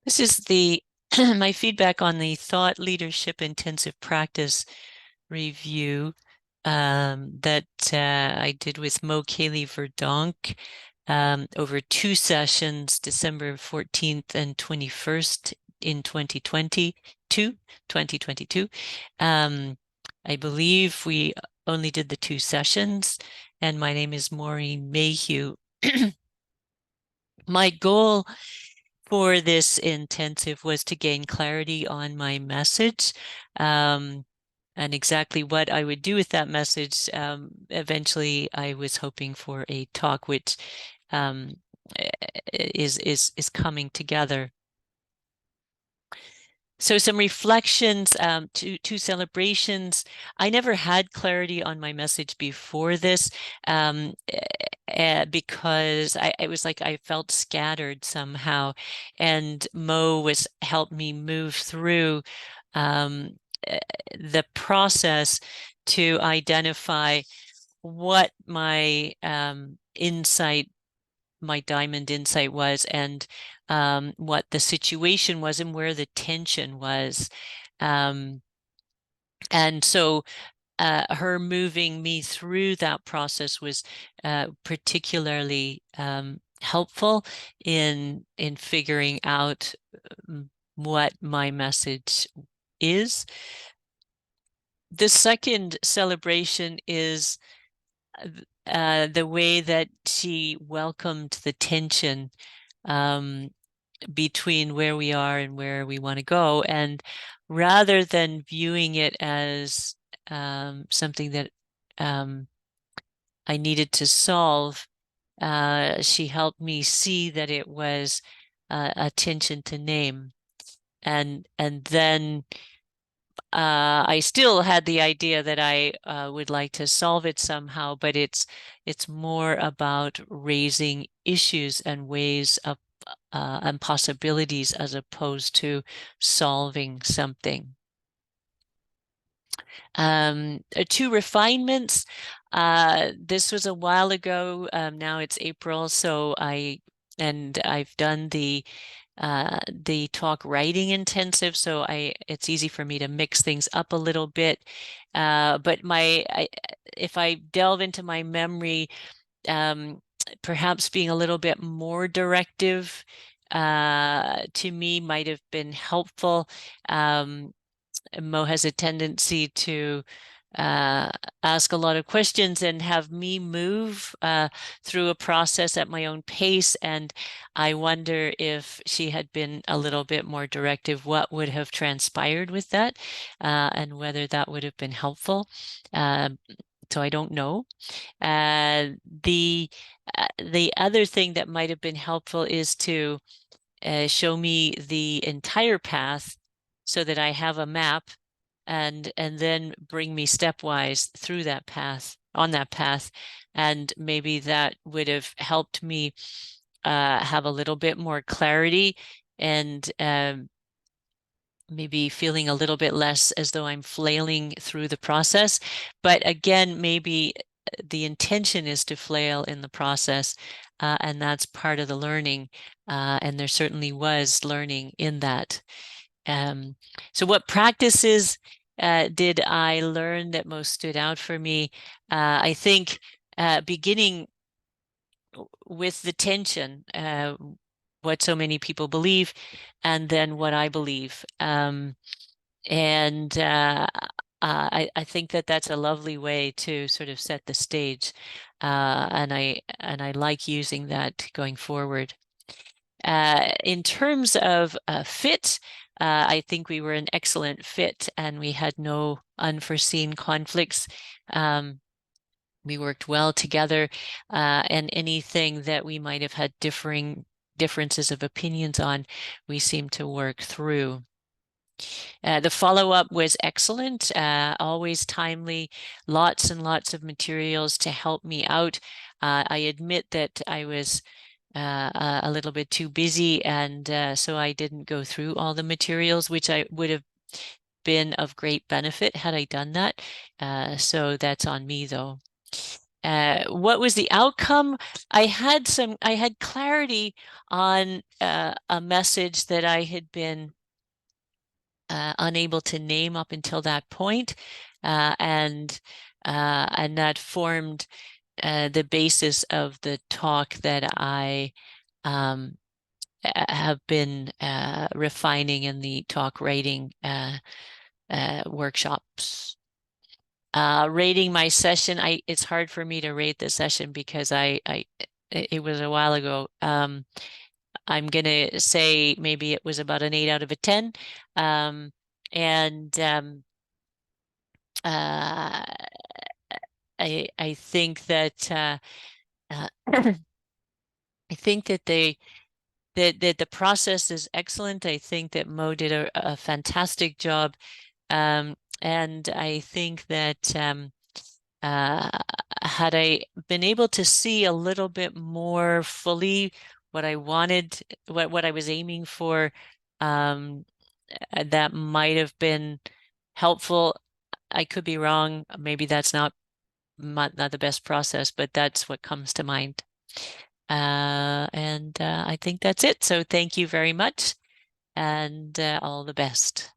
This is the my feedback on the Thought Leadership Intensive Practice review that I did with Caley-Verdonk over 2 sessions, December 14th and 21st in 2022. I believe we only did the 2 sessions, and my name is Maureen Mayhew. My goal for this intensive was to gain clarity on my message, and exactly what I would do with that message. Eventually, I was hoping for a talk which is coming together. So some reflections, two celebrations. I never had clarity on my message before this, because it was like I felt scattered somehow, and Mo was helped me move through the process to identify what my insight, my diamond insight was, and what the situation was and where the tension was. And so her moving me through that process was particularly helpful in figuring out what my message is. The second celebration is the way that she welcomed the tension between where we are and where we want to go. And rather than viewing it as something that I needed to solve, she helped me see that it was a tension to name. And then I still had the idea that I would like to solve it somehow, but it's more about raising issues and ways of and possibilities as opposed to solving something. Two refinements. This was a while ago. Now it's April, so I've done the talk writing intensive, so it's easy for me to mix things up a little bit. But if I delve into my memory, perhaps being a little bit more directive to me might have been helpful. Mo has a tendency to ask a lot of questions and have me move through a process at my own pace. And I wonder if she had been a little bit more directive, what would have transpired with that, and whether that would have been helpful. So I don't know. The other thing that might have been helpful is to show me the entire path so that I have a map, and then bring me stepwise through that path, on that path. And maybe that would have helped me have a little bit more clarity, and maybe feeling a little bit less as though I'm flailing through the process. But again, maybe the intention is to flail in the process, and that's part of the learning. And there certainly was learning in that. So what practices did I learn that most stood out for me? I think beginning with the tension, what so many people believe, and then what I believe. And I think that that's a lovely way to sort of set the stage. And I like using that going forward. In terms of fit, I think we were an excellent fit, and we had no unforeseen conflicts. We worked well together, and anything that we might have had differences of opinions on, we seemed to work through. The follow-up was excellent, always timely, lots and lots of materials to help me out. I admit that I was a little bit too busy, and so I didn't go through all the materials, which I would have been of great benefit had I done that. So that's on me, though. what was the outcome? I had clarity on a message that I had been unable to name up until that point, and that formed the basis of the talk that I have been refining in the talk writing workshops. Rating my session, it's hard for me to rate the session because it was a while ago. I'm gonna say maybe it was about an 8 out of a 10. And uh, I think that I think that the process is excellent. I think that Mo did a fantastic job. And I think that uh, had I been able to see a little bit more fully what I wanted, what I was aiming for, um, that might have been helpful. I could be wrong. Maybe that's not the best process, but that's what comes to mind. And I think that's it. So thank you very much, and all the best.